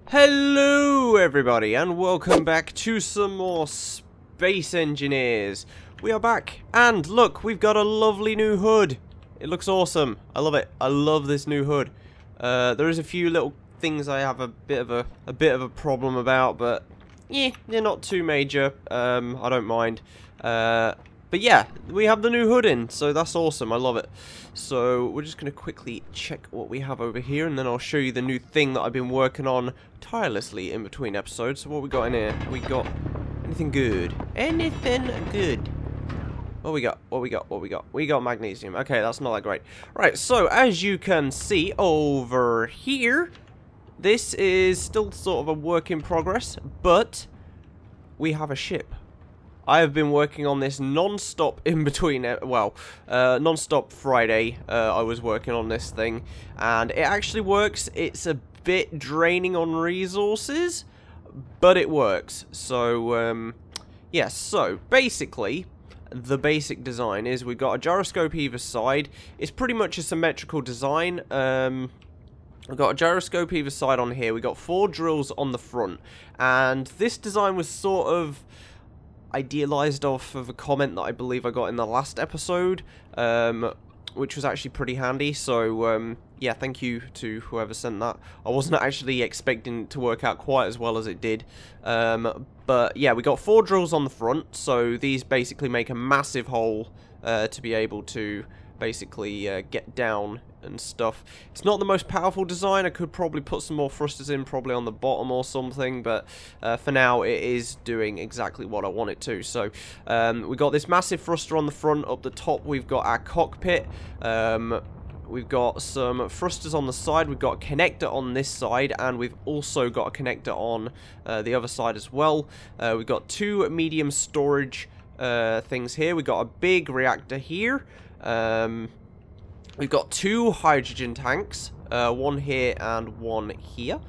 Hello everybody and welcome back to some more Space Engineers. We are back and look, we've got a lovely new hood. It looks awesome. I love it. I love this new hood. There is a few little things I have a bit of a problem about, but yeah, they're not too major. I don't mind. But yeah, we have the new hood in, so that's awesome. I love it. So we're just going to quickly check what we have over here, and then I'll show you the new thing that I've been working on tirelessly in between episodes. So what we got in here? We got anything good? Anything good? What we got? What we got? What we got? We got magnesium. Okay, that's not that great. Right, so as you can see over here, this is still sort of a work in progress, but we have a ship. I have been working on this non-stop in between, non-stop Friday, I was working on this thing, and it actually works. It's a bit draining on resources, but it works. So, yeah, so, basically, the basic design is we've got a gyroscope either side. It's pretty much a symmetrical design. We've got a gyroscope either side on here. We've got 4 drills on the front, and this design was sort of idealized off of a comment that I believe I got in the last episode, which was actually pretty handy. So yeah, thank you to whoever sent that. I wasn't actually expecting it to work out quite as well as it did, but yeah, we got 4 drills on the front, so these basically make a massive hole to be able to basically get down and stuff. It's not the most powerful design. I could probably put some more thrusters in, probably on the bottom or something, but for now it is doing exactly what I want it to. So we got this massive thruster on the front. Up the top we've got our cockpit. We've got some thrusters on the side. We've got a connector on this side, and we've also got a connector on the other side as well. We've got 2 medium storage things here. We've got a big reactor here. We've got 2 hydrogen tanks, one here and one here.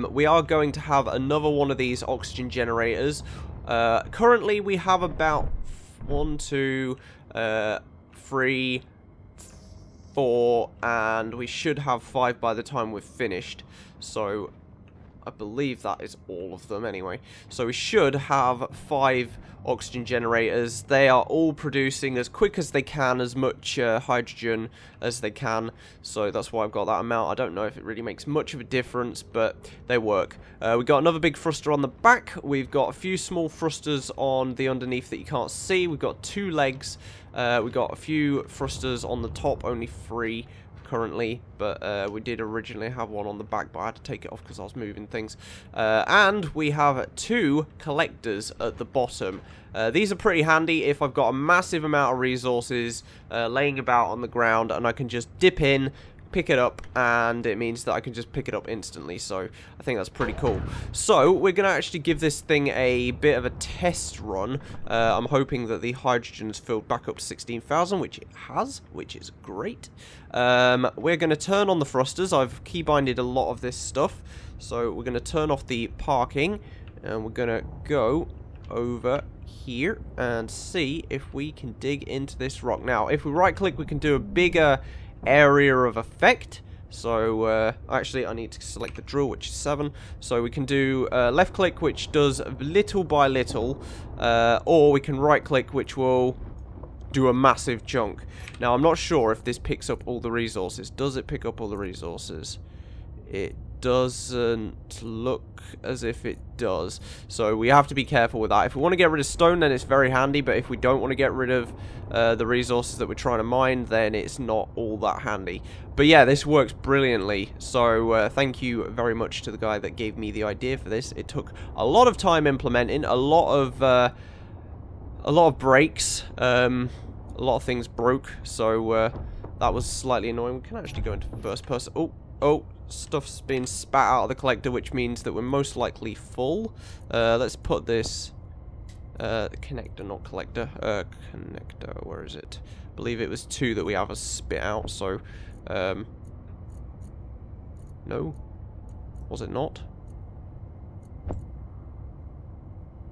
We are going to have another one of these oxygen generators. Currently we have about 1, 2, 3, 4, and we should have 5 by the time we're finished. So I believe that is all of them anyway. So we should have 5 oxygen generators. They are all producing as quick as they can, as much hydrogen as they can. So that's why I've got that amount. I don't know if it really makes much of a difference, but they work. We've got another big thruster on the back. We've got a few small thrusters on the underneath that you can't see. We've got 2 legs. We've got a few thrusters on the top, only 3 currently, but we did originally have one on the back, but I had to take it off because I was moving things. And we have 2 collectors at the bottom. These are pretty handy if I've got a massive amount of resources laying about on the ground, and I can just dip in, pick it up, and it means that I can just pick it up instantly. So I think that's pretty cool. So we're going to actually give this thing a bit of a test run. I'm hoping that the hydrogen is filled back up to 16,000, which it has, which is great. We're going to turn on the thrusters. I've keybinded a lot of this stuff, so we're going to turn off the parking, and we're going to go over here and see if we can dig into this rock. Now, if we right click, we can do a bigger area of effect. So actually I need to select the drill, which is 7, so we can do left click, which does little by little, or we can right click, which will do a massive chunk. Now I'm not sure if this picks up all the resources. Does it pick up all the resources? It doesn't look as if it does, so we have to be careful with that. If we want to get rid of stone, then it's very handy, but if we don't want to get rid of the resources that we're trying to mine, then it's not all that handy. But yeah, this works brilliantly, so thank you very much to the guy that gave me the idea for this. It took a lot of time implementing, a lot of breaks, a lot of things broke, so that was slightly annoying. We can actually go into first person. Oh, stuff's being spat out of the collector, which means that we're most likely full. Let's put this connector, not collector, connector, where is it? I believe it was 2 that we have a spit out, so no, was it not?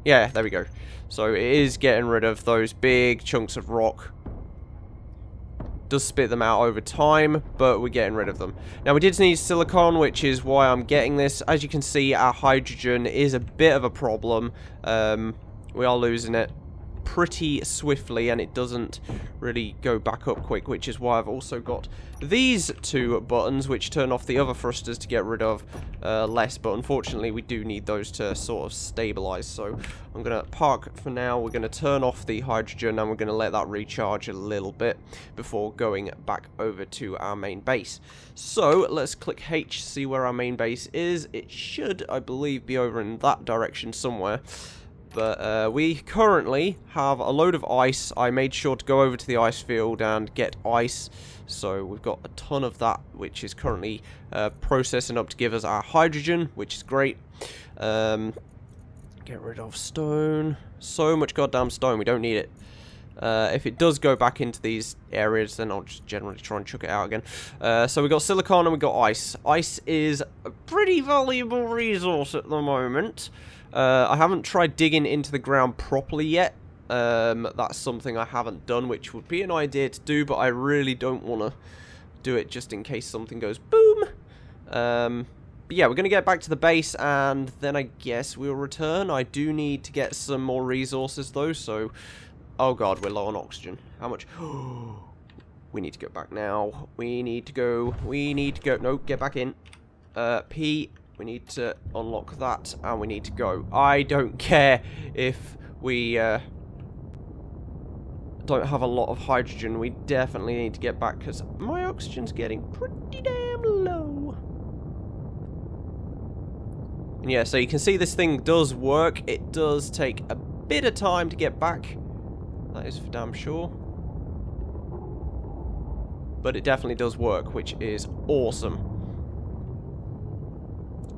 Yeah, there we go. So it is getting rid of those big chunks of rock. does spit them out over time, but we're getting rid of them. Now, we did need silicon, which is why I'm getting this. As you can see, our hydrogen is a bit of a problem. We are losing it pretty swiftly, and it doesn't really go back up quick, which is why I've also got these two buttons, which turn off the other thrusters to get rid of less, but unfortunately we do need those to sort of stabilize. So I'm going to park for now. We're going to turn off the hydrogen, and we're going to let that recharge a little bit before going back over to our main base. So let's click H, see where our main base is. It should, I believe, be over in that direction somewhere. But we currently have a load of ice. I made sure to go over to the ice field and get ice. So we've got a ton of that, which is currently processing up to give us our hydrogen, which is great. Get rid of stone. So much goddamn stone. We don't need it. If it does go back into these areas, then I'll just generally try and chuck it out again. So we've got silicon and we've got ice. Ice is a pretty valuable resource at the moment. I haven't tried digging into the ground properly yet. That's something I haven't done, which would be an idea to do, but I really don't want to do it just in case something goes boom. But yeah, we're going to get back to the base, and then I guess we'll return. I do need to get some more resources, though, so... Oh god, we're low on oxygen. How much? We need to go back now. We need to go. No, get back in. P... We need to unlock that, and we need to go. I don't care if we don't have a lot of hydrogen. We definitely need to get back, because my oxygen's getting pretty damn low. And yeah, so you can see this thing does work. It does take a bit of time to get back. That is for damn sure. But it definitely does work, which is awesome.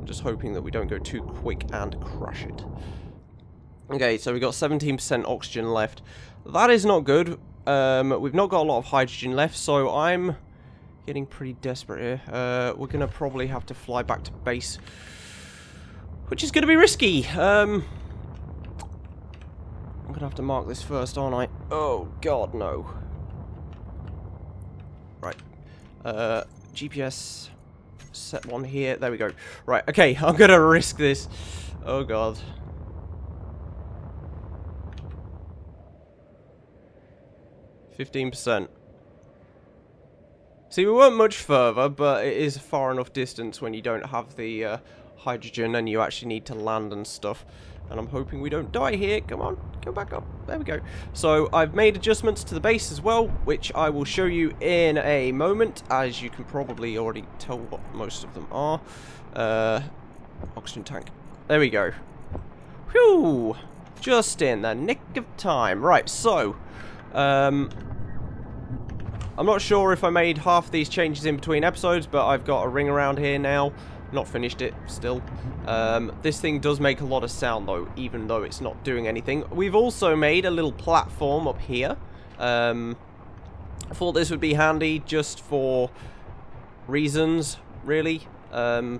Just hoping that we don't go too quick and crash it. Okay, so we've got 17% oxygen left. That is not good. We've not got a lot of hydrogen left, so I'm getting pretty desperate here. We're going to probably have to fly back to base, which is going to be risky. I'm going to have to mark this first, aren't I? Oh, God, no. Right. GPS... Set one here. There we go. Right, okay, I'm gonna risk this. Oh god. %. See, we weren't much further, but it is a far enough distance when you don't have the hydrogen and you actually need to land and stuff. And I'm hoping we don't die here. Come on, go back up. There we go. So I've made adjustments to the base as well, which I will show you in a moment, as you can probably already tell what most of them are. Oxygen tank. There we go. Whew! Just in the nick of time. Right, so... I'm not sure if I made half these changes in between episodes, but I've got a ring around here now. Not finished it still. This thing does make a lot of sound though, even though it's not doing anything. We've also made a little platform up here. I thought this would be handy just for reasons, really. For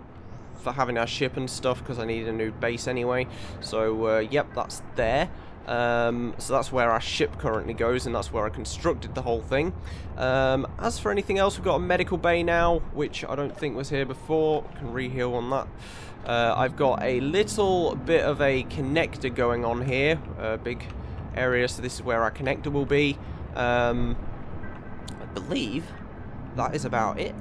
having our ship and stuff, because I need a new base anyway. So, yep, that's there. So that's where our ship currently goes, and that's where I constructed the whole thing. As for anything else, we've got a medical bay now, which I don't think was here before. Can re-heal on that. I've got a little bit of a connector going on here, a big area, so this is where our connector will be. I believe that is about it.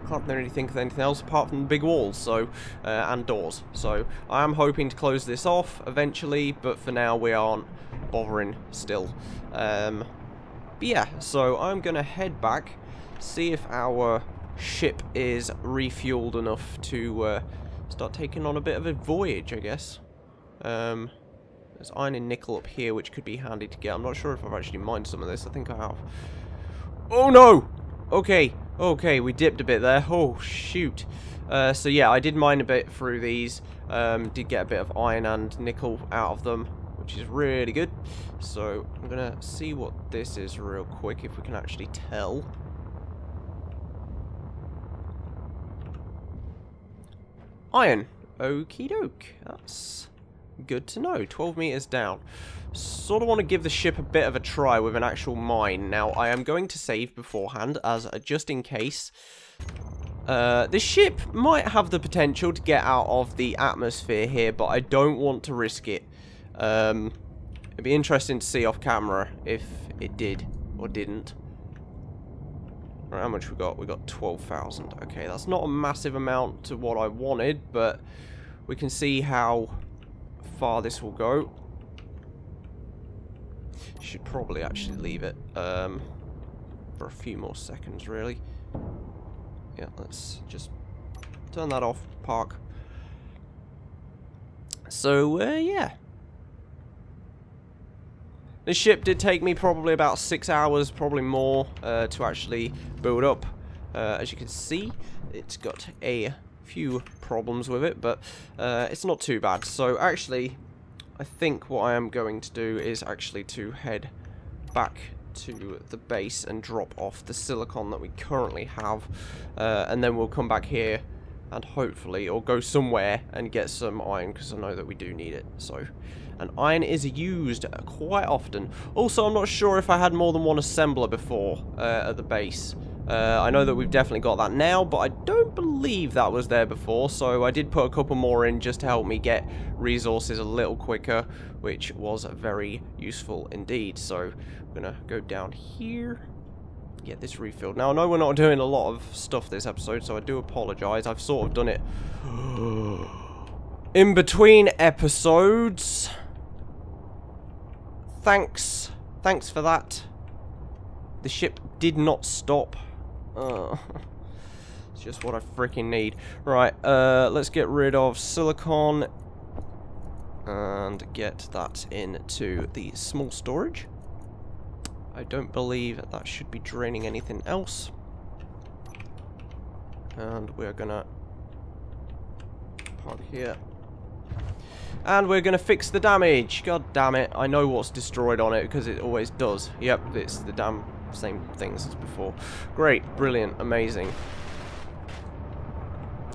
Can't really think of anything else apart from the big walls, so and doors. So I am hoping to close this off eventually, but for now we aren't bothering still. But yeah, so I'm gonna head back, see if our ship is refueled enough to start taking on a bit of a voyage, I guess. There's iron and nickel up here, which could be handy to get. I'm not sure if I've actually mined some of this. I think I have. Oh no! Okay. Okay, we dipped a bit there. Oh, shoot. So yeah, I did mine a bit through these. Did get a bit of iron and nickel out of them, which is really good. So I'm going to see what this is real quick, if we can actually tell. Iron. Okie doke. That's Good to know. 12 meters down. Sort of want to give the ship a bit of a try with an actual mine. Now, I am going to save beforehand, as just in case. This ship might have the potential to get out of the atmosphere here, but I don't want to risk it. It'd be interesting to see off camera if it did or didn't. Right, how much we got? We got 12,000. Okay, that's not a massive amount to what I wanted, but we can see how far this will go. Should probably actually leave it for a few more seconds, really. Yeah, let's just turn that off, park. So, yeah. This ship did take me probably about 6 hours, probably more, to actually build up. As you can see, it's got a few problems with it, but it's not too bad. So actually, I think what I am going to do is actually to head back to the base and drop off the silicon that we currently have, and then we'll come back here and hopefully, or go somewhere and get some iron, because I know that we do need it. So, and iron is used quite often. Also, I'm not sure if I had more than one assembler before at the base. I know that we've definitely got that now, but I don't believe that was there before, so I did put a couple more in just to help me get resources a little quicker, which was very useful indeed. So I'm gonna go down here, get this refilled. Now, I know we're not doing a lot of stuff this episode, so I do apologise. I've sort of done it in between episodes. Thanks for that. The ship did not stop. It's just what I freaking need. Right, let's get rid of silicon and get that into the small storage. I don't believe that should be draining anything else. And we're gonna park here. And we're gonna fix the damage. God damn it. I know what's destroyed on it because it always does. Yep, it's the damn same things as before. Great, brilliant, amazing.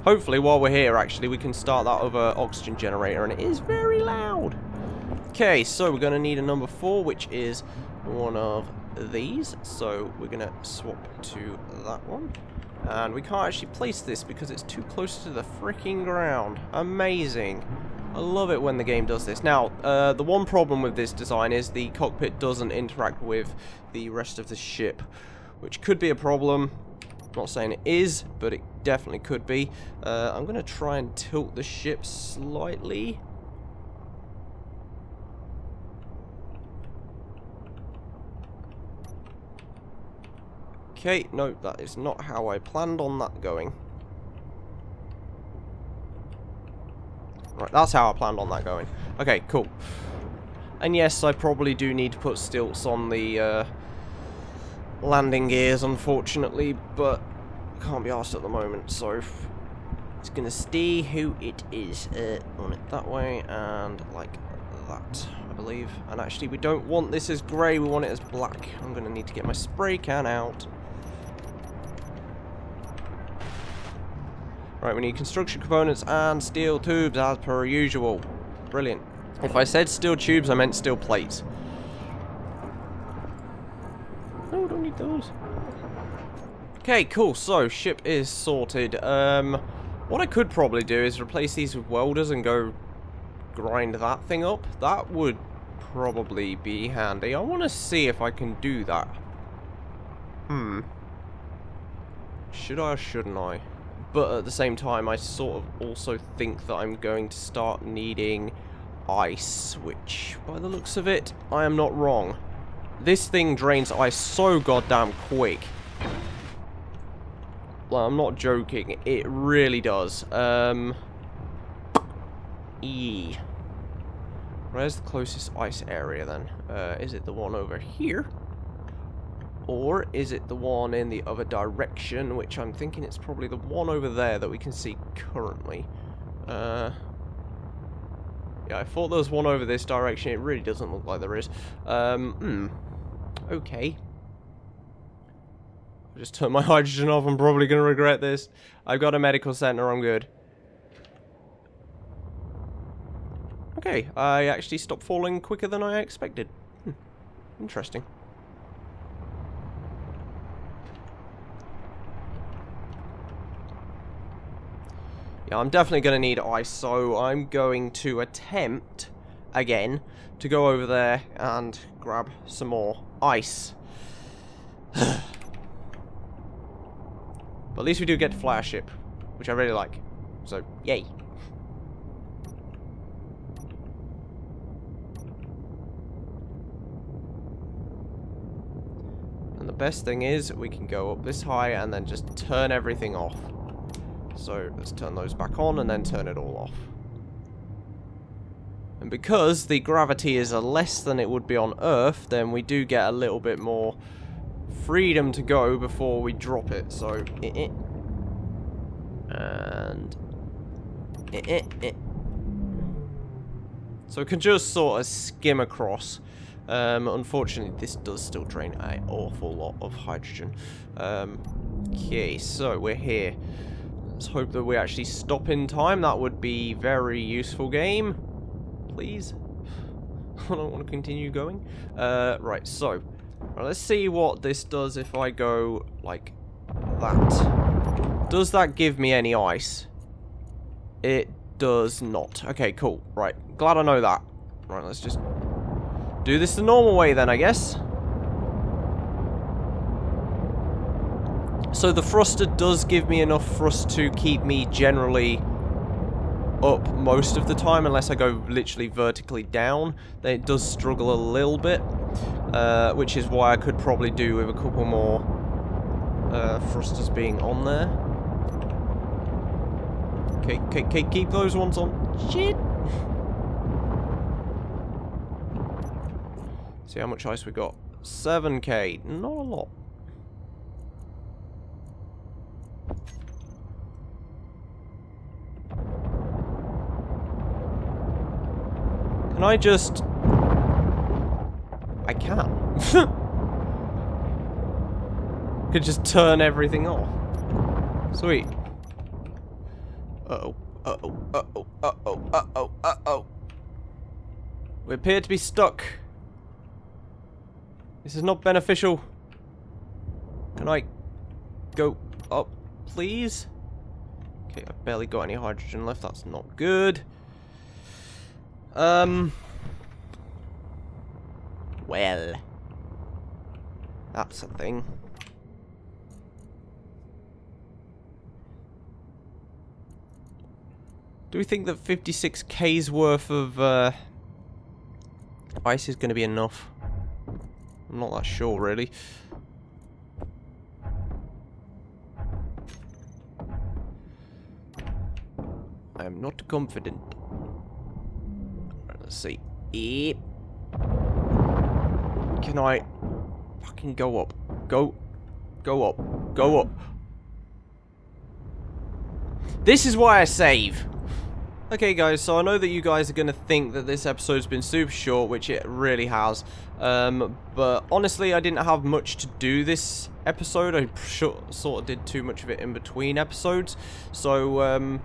Hopefully, while we're here, actually, we can start that other oxygen generator, and it is very loud. Okay, so we're going to need a number 4, which is one of these. So we're going to swap to that one. And we can't actually place this because it's too close to the freaking ground. Amazing. I love it when the game does this. Now, the one problem with this design is the cockpit doesn't interact with the rest of the ship, which could be a problem. I'm not saying it is, but it definitely could be. I'm going to try and tilt the ship slightly. Okay, no, that is not how I planned on that going. Right, that's how I planned on that going. Okay, cool. And yes, I probably do need to put stilts on the landing gears, unfortunately, but I can't be arsed at the moment, so it's going to stay who it is. On it that way, and like that, I believe. And actually, we don't want this as grey, we want it as black. I'm going to need to get my spray can out. Right, we need construction components and steel tubes as per usual. Brilliant. If I said steel tubes, I meant steel plates. No, don't need those. Okay, cool. So, ship is sorted. What I could probably do is replace these with welders and go grind that thing up. That would probably be handy. I want to see if I can do that. Should I or shouldn't I? But at the same time, I sort of also think that I'm going to start needing ice, which, by the looks of it, I am not wrong. This thing drains ice so goddamn quick. Well, I'm not joking. It really does. Where's the closest ice area, then? Is it the one over here? Or is it the one in the other direction, which I'm thinking it's probably the one over there that we can see currently. Yeah, I thought there was one over this direction. It really doesn't look like there is. Okay. I've just turned my hydrogen off. I'm probably going to regret this. I've got a medical center. I'm good. Okay, I actually stopped falling quicker than I expected. Interesting. Yeah, I'm definitely going to need ice, so I'm going to attempt, again, to go over there and grab some more ice. But at least we do get to fly our ship, which I really like. So, yay. And the best thing is, we can go up this high and then just turn everything off. So, let's turn those back on and then turn it all off. And because the gravity is less than it would be on Earth, then we do get a little bit more freedom to go before we drop it. So, and so we can just sort of skim across. Unfortunately, this does still drain an awful lot of hydrogen. Okay, so we're here. Let's hope that we actually stop in time. That would be very useful, game. Please. I don't want to continue going. Right, so let's see what this does if I go like that. Does that give me any ice? It does not. Okay, cool. Right, glad I know that. Right, let's just do this the normal way then, I guess. So the thruster does give me enough thrust to keep me generally up most of the time, unless I go literally vertically down. Then it does struggle a little bit, which is why I could probably do with a couple more thrusters being on there. Okay, keep those ones on. Shit! See how much ice we got. 7k. Not a lot. Can I just... I can. Could just turn everything off. Sweet. Uh-oh. Uh-oh. Uh-oh. Uh-oh. Uh-oh. Uh-oh. We appear to be stuck. This is not beneficial. Can I go up, please? Okay, I've barely got any hydrogen left. That's not good. Well, that's a thing. Do we think that 56k's worth of ice is going to be enough? I'm not that sure, really. I am not confident. Right, let's see. Yep. Can I fucking go up? Go up. Go up. This is why I save. Okay guys, so I know that you guys are going to think that this episode's been super short, which it really has. But honestly, I didn't have much to do this episode. I sort of did too much of it in between episodes. So,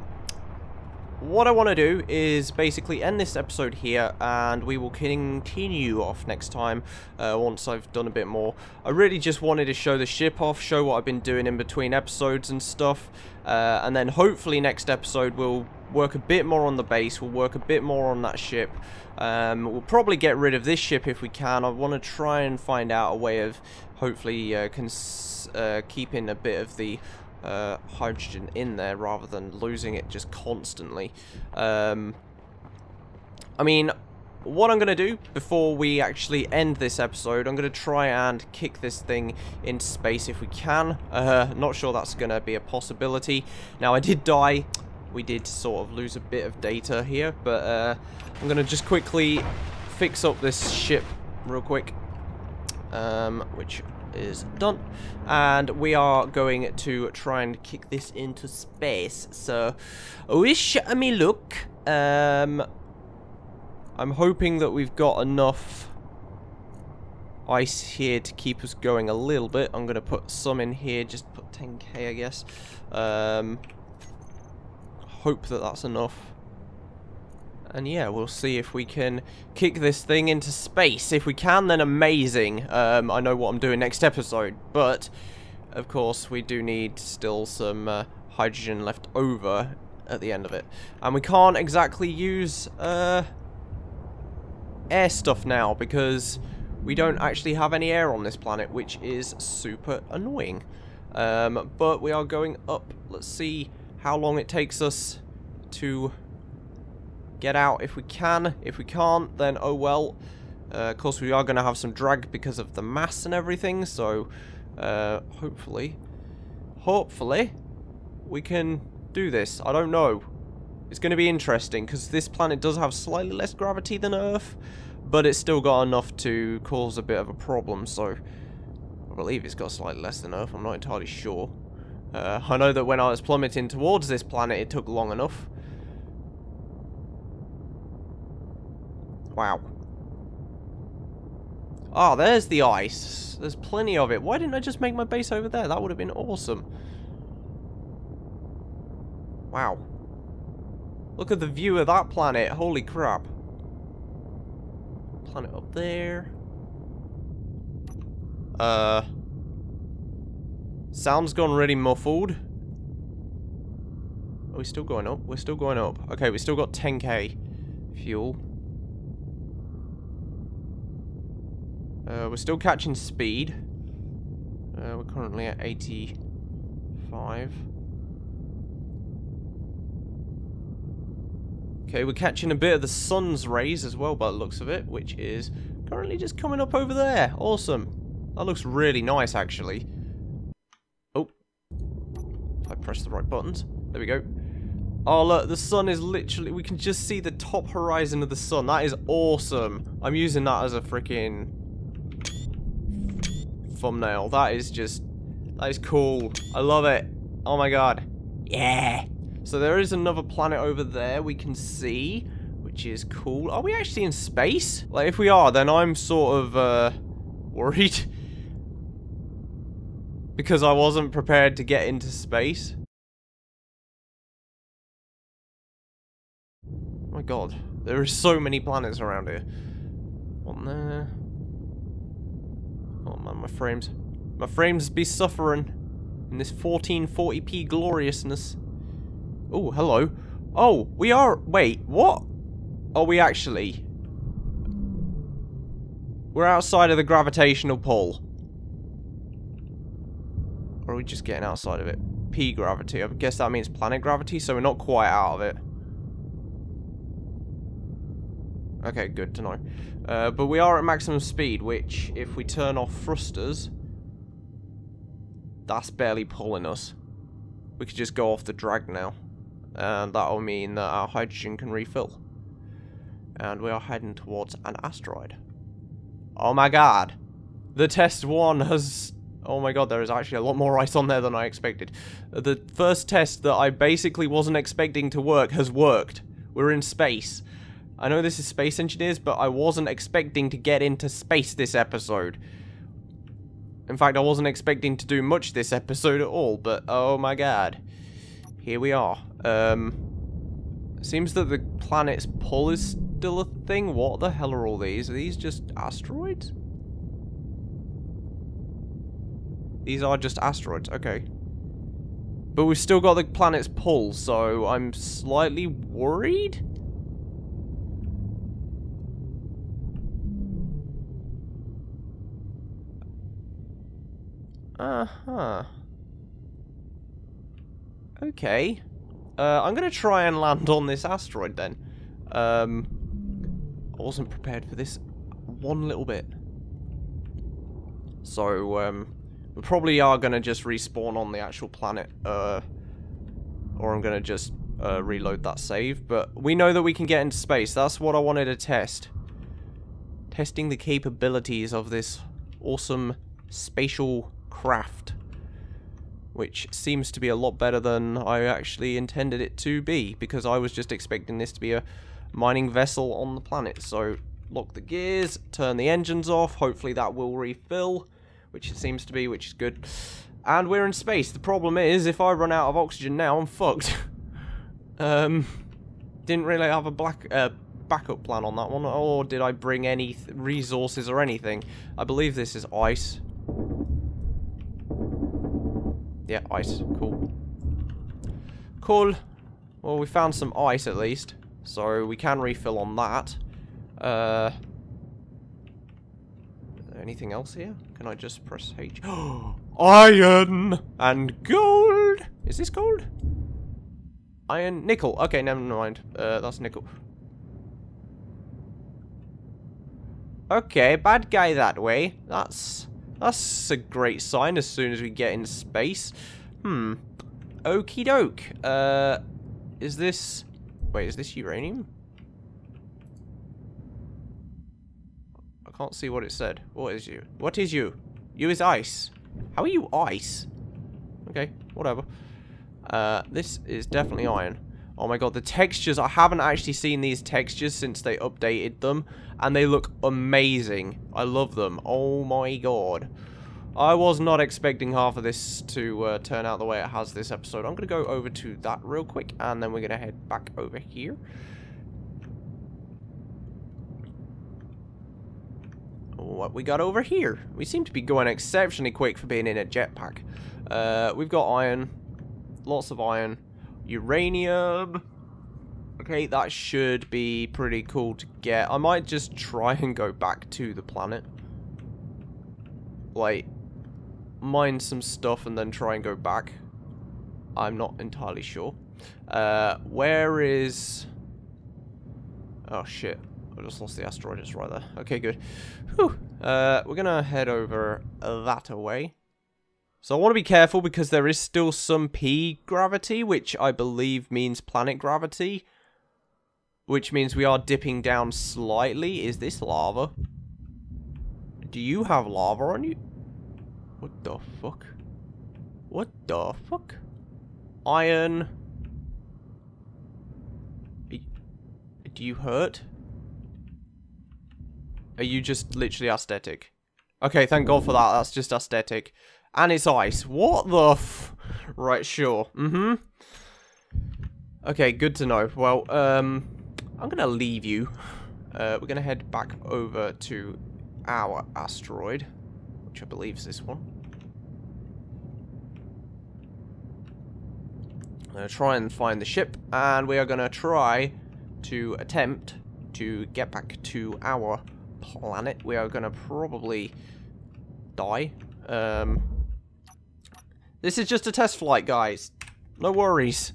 what I want to do is basically end this episode here, and we will continue off next time once I've done a bit more. I really just wanted to show the ship off, show what I've been doing in between episodes and stuff, and then hopefully next episode we'll work a bit more on the base, we'll work a bit more on that ship. We'll probably get rid of this ship if we can. I want to try and find out a way of hopefully keeping a bit of the hydrogen in there rather than losing it just constantly. I mean, what I'm going to do before we actually end this episode, I'm going to try and kick this thing into space if we can. Not sure that's going to be a possibility. Now, I did die. We did sort of lose a bit of data here, but I'm going to just quickly fix up this ship real quick, which is done, and we are going to try and kick this into space. So wish me luck. I'm hoping that we've got enough ice here to keep us going a little bit. I'm gonna put some in here, just put 10k I guess. Hope that that's enough. And yeah, we'll see if we can kick this thing into space. If we can, then amazing. I know what I'm doing next episode, but of course we do need still some hydrogen left over at the end of it. And we can't exactly use air stuff now because we don't actually have any air on this planet, which is super annoying. But we are going up. Let's see how long it takes us to get out if we can. If we can't, then oh well. Of course, we are going to have some drag because of the mass and everything, so hopefully we can do this. I don't know. It's going to be interesting because this planet does have slightly less gravity than Earth, but it's still got enough to cause a bit of a problem, so I believe it's got slightly less than Earth. I'm not entirely sure. I know that when I was plummeting towards this planet, it took long enough. Wow. Ah, there's the ice. There's plenty of it. Why didn't I just make my base over there? That would have been awesome. Wow. Look at the view of that planet. Holy crap. Planet up there. Sound's gone really muffled. Are we still going up? We're still going up. Okay, we still got 10k fuel. We're still catching speed. We're currently at 85. Okay, we're catching a bit of the sun's rays as well by the looks of it, which is currently just coming up over there. Awesome. That looks really nice, actually. Oh. If I press the right buttons. There we go. Oh, look, the sun is literally... We can just see the top horizon of the sun. That is awesome. I'm using that as a freaking thumbnail. That is just... That is cool. I love it. Oh my god. Yeah. So there is another planet over there we can see, which is cool. Are we actually in space? Like, if we are, then I'm sort of, worried. Because I wasn't prepared to get into space. Oh my god. There are so many planets around here. One there. Oh man, my frames be suffering in this 1440p gloriousness. Oh, hello. Oh, we are... Wait, what? Are we actually? We're outside of the gravitational pull. Or are we just getting outside of it? P gravity. I guess that means planet gravity, so we're not quite out of it. Okay, good to know. But we are at maximum speed, which, if we turn off thrusters, that's barely pulling us. We could just go off the drag now. And that'll mean that our hydrogen can refill. And we are heading towards an asteroid. Oh my god. The test one has... Oh my god, there is actually a lot more ice on there than I expected. The first test that I basically wasn't expecting to work has worked. We're in space. I know this is Space Engineers, but I wasn't expecting to get into space this episode. In fact, I wasn't expecting to do much this episode at all, but oh my god. Here we are. Seems that the planet's pull is still a thing. What the hell are all these? Are these just asteroids? These are just asteroids, okay. But we've still got the planet's pull, so I'm slightly worried? Uh-huh. Okay. I'm gonna try and land on this asteroid then. I wasn't prepared for this one little bit. So, we probably are gonna just respawn on the actual planet, or I'm gonna just reload that save. But we know that we can get into space. That's what I wanted to test. Testing the capabilities of this awesome spatial craft, which seems to be a lot better than I actually intended it to be, because I was just expecting this to be a mining vessel on the planet. So, lock the gears, turn the engines off, hopefully that will refill, which it seems to be, which is good. And we're in space. The problem is, if I run out of oxygen now, I'm fucked. didn't really have a backup plan on that one, or did I bring any resources or anything? I believe this is ice. Yeah, ice. Cool. Cool. Well, we found some ice at least, so we can refill on that. Is there anything else here? Can I just press H? Iron and gold! Is this gold? Iron, nickel. Okay, never mind. That's nickel. Okay, bad guy that way. That's a great sign as soon as we get in space. Okie doke. Is this... Wait, is this uranium? I can't see what it said. What is you? What is you? You is ice. How are you ice? Okay, whatever. This is definitely iron. Oh my god, the textures. I haven't actually seen these textures since they updated them. And they look amazing. I love them. Oh my god. I was not expecting half of this to turn out the way it has this episode. I'm going to go over to that real quick. And then we're going to head back over here. What we got over here? We seem to be going exceptionally quick for being in a jetpack. We've got iron. Lots of iron. Uranium. Okay, that should be pretty cool to get. I might just try and go back to the planet. Like, mine some stuff and then try and go back. I'm not entirely sure. Where is... Oh, shit. I just lost the asteroid. It's right there. Okay, good. Whew. We're going to head over that away. So I want to be careful because there is still some P gravity, which I believe means planet gravity. Which means we are dipping down slightly. Is this lava? Do you have lava on you? What the fuck? What the fuck? Iron. Do you hurt? Are you just literally aesthetic? Okay, thank God for that. That's just aesthetic. And it's ice. What the f... Right, sure. Okay, good to know. Well, I'm going to leave you. We're going to head back over to our asteroid, which I believe is this one. I'm going to try and find the ship, and we are going to try to attempt to get back to our planet. We are going to probably die. This is just a test flight, guys. No worries.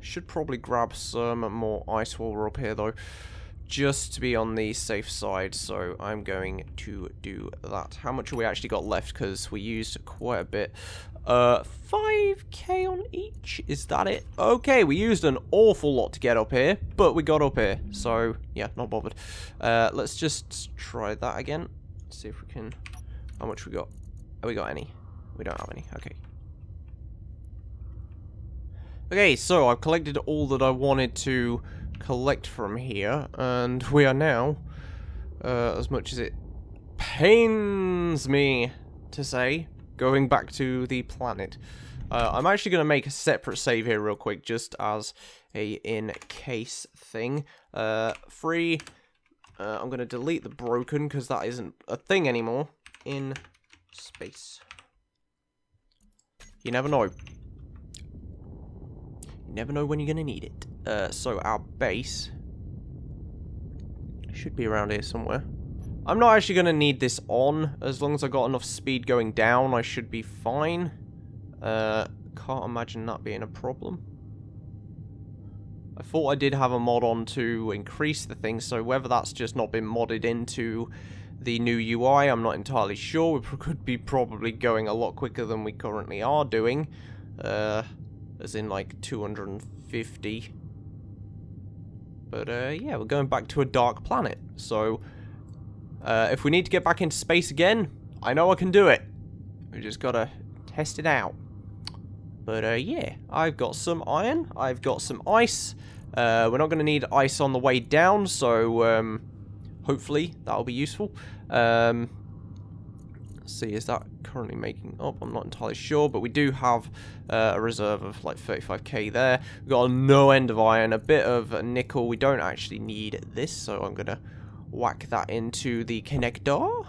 Should probably grab some more ice while we're up here, though. Just to be on the safe side, so I'm going to do that. How much have we actually got left? Because we used quite a bit. 5k on each? Is that it? Okay, we used an awful lot to get up here, but we got up here. So, yeah, not bothered. Let's just try that again. See if we can... How much we got? Have we got any? We don't have any. Okay. Okay, so I've collected all that I wanted to collect from here, and we are now, as much as it pains me to say, going back to the planet. I'm actually going to make a separate save here real quick, just as a in-case thing. Free. I'm going to delete the broken, because that isn't a thing anymore. In space. You never know. You never know when you're going to need it. So our base should be around here somewhere. I'm not actually going to need this on. As long as I got enough speed going down, I should be fine. Can't imagine that being a problem. I thought I did have a mod on to increase the thing, so whether that's just not been modded into the new UI, I'm not entirely sure. We could be probably going a lot quicker than we currently are doing. As in like 250. But yeah, we're going back to a dark planet. So if we need to get back into space again, I know I can do it. We just gotta test it out. But yeah, I've got some iron. I've got some ice. We're not gonna need ice on the way down, so hopefully that'll be useful. Let's see, is that currently making up? I'm not entirely sure, but we do have a reserve of like 35k there. We've got no end of iron, a bit of nickel. We don't actually need this, so I'm going to whack that into the connector.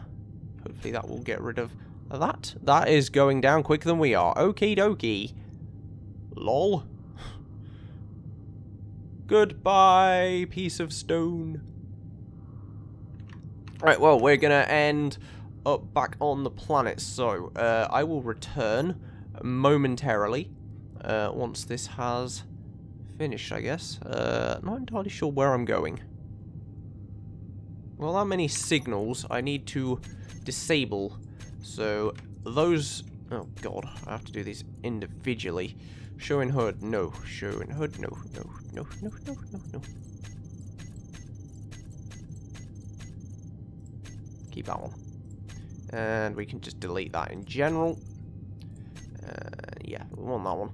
Hopefully that will get rid of that. That is going down quicker than we are. Okie dokie. Lol. Goodbye, piece of stone. Right, well, we're going to end up back on the planet, so I will return momentarily once this has finished, I guess. Not entirely sure where I'm going. Well, that many signals I need to disable, so those... Oh god, I have to do these individually. Showing HUD, no. Showing HUD, no. Keep that one. And we can just delete that in general. Yeah, we want that one.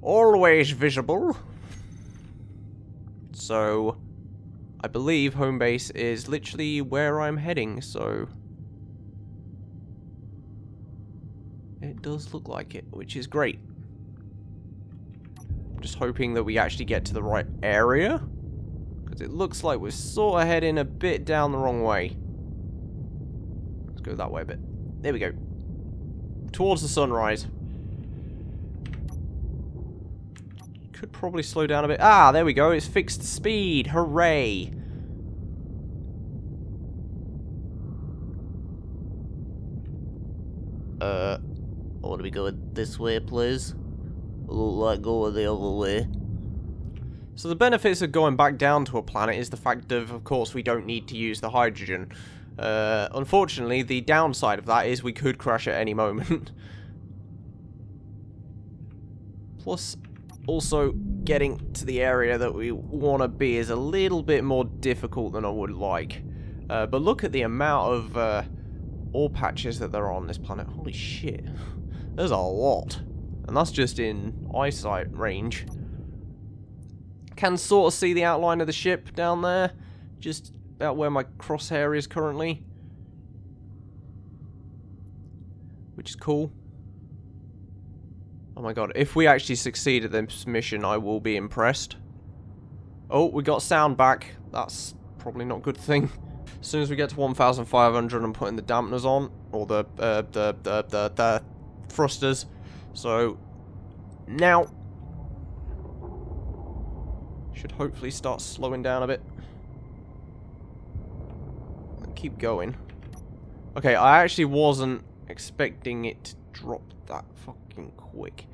Always visible. So, I believe home base is literally where I'm heading, so... It does look like it, which is great. I'm just hoping that we actually get to the right area. Because it looks like we're sort of heading a bit down the wrong way. Go that way a bit. There we go. Towards the sunrise. Could probably slow down a bit. Ah, there we go. It's fixed speed. Hooray. I want to be going this way, please. I don't like going the other way. So the benefits of going back down to a planet is the fact of course, we don't need to use the hydrogen. Unfortunately, the downside of that is we could crash at any moment. Plus, also, getting to the area that we want to be is a little bit more difficult than I would like. But look at the amount of ore patches that there are on this planet. Holy shit. There's a lot. And that's just in eyesight range. Can sort of see the outline of the ship down there. Just about where my crosshair is currently, which is cool. Oh my god, if we actually succeed at this mission, I will be impressed. Oh, we got sound back. That's probably not a good thing. As soon as we get to 1,500, I'm putting the dampeners on, or the thrusters. So now should hopefully start slowing down a bit. Keep going. Okay, I actually wasn't expecting it to drop that fucking quick.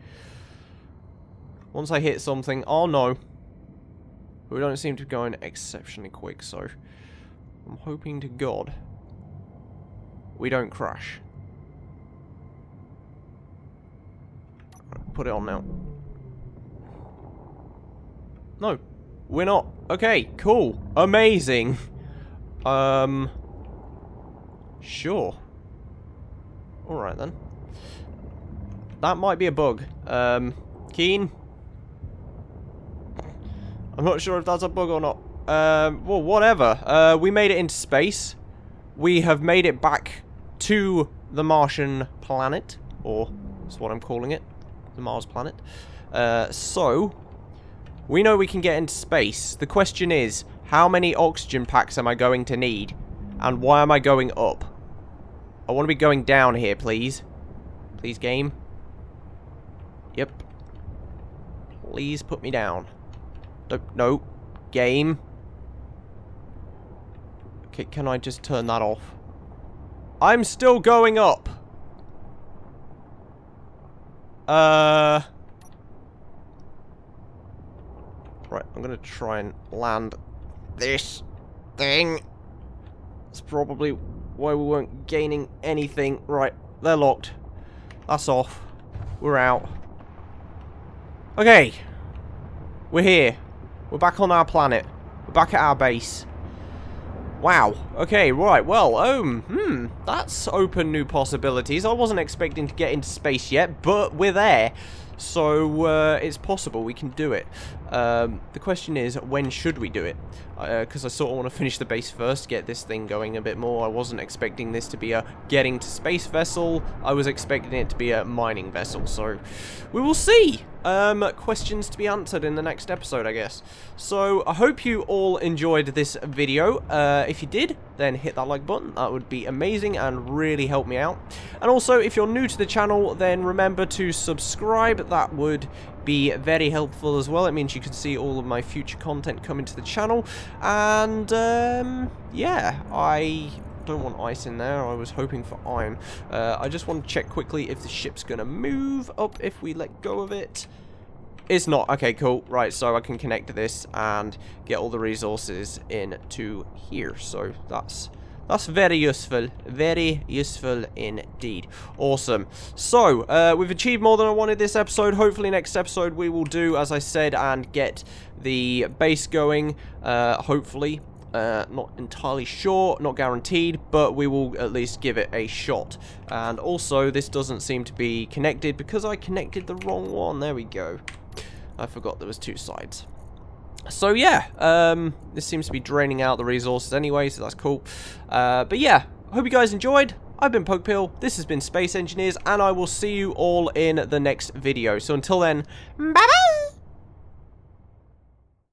Once I hit something, oh no. We don't seem to be going exceptionally quick, so I'm hoping to God we don't crash. Right, put it on now. No, we're not. Okay, cool. Amazing. Sure. Alright then. That might be a bug. Keen? I'm not sure if that's a bug or not. Well, whatever. We made it into space. We have made it back to the Martian planet. Or, that's what I'm calling it. The Mars planet. So, we know we can get into space. The question is, how many oxygen packs am I going to need? And why am I going up? I want to be going down here, please. Please, game. Yep. Please put me down. No. Game. Okay, can I just turn that off? I'm still going up. Right, I'm gonna try and land this thing. That's probably why we weren't gaining anything. Right, they're locked. That's off. We're out. Okay. We're here. We're back on our planet. We're back at our base. Wow. Okay, right. Well, that's opened new possibilities. I wasn't expecting to get into space yet, but we're there. So it's possible we can do it. The question is, when should we do it? Because I sort of want to finish the base first, get this thing going a bit more. I wasn't expecting this to be a getting to space vessel. I was expecting it to be a mining vessel. So we will see. Questions to be answered in the next episode, I guess. So I hope you all enjoyed this video. If you did, then hit that like button. That would be amazing and really help me out. And also, if you're new to the channel, then remember to subscribe. That would be very helpful as well. It means you can see all of my future content coming to the channel. And yeah, I don't want ice in there. I was hoping for iron. I just want to check quickly if the ship's gonna move up if we let go of it. It's not. Okay, cool. Right, so I can connect to this and get all the resources into here. So that's very useful. Very useful indeed. Awesome. So, we've achieved more than I wanted this episode. Hopefully next episode we will do, as I said, and get the base going. Hopefully. Not entirely sure, not guaranteed, but we will at least give it a shot. And also, this doesn't seem to be connected because I connected the wrong one. There we go. I forgot there was two sides. So yeah, this seems to be draining out the resources anyway, so that's cool. But yeah, hope you guys enjoyed. I've been Pokepeel, this has been Space Engineers, and I will see you all in the next video. So until then, bye-bye!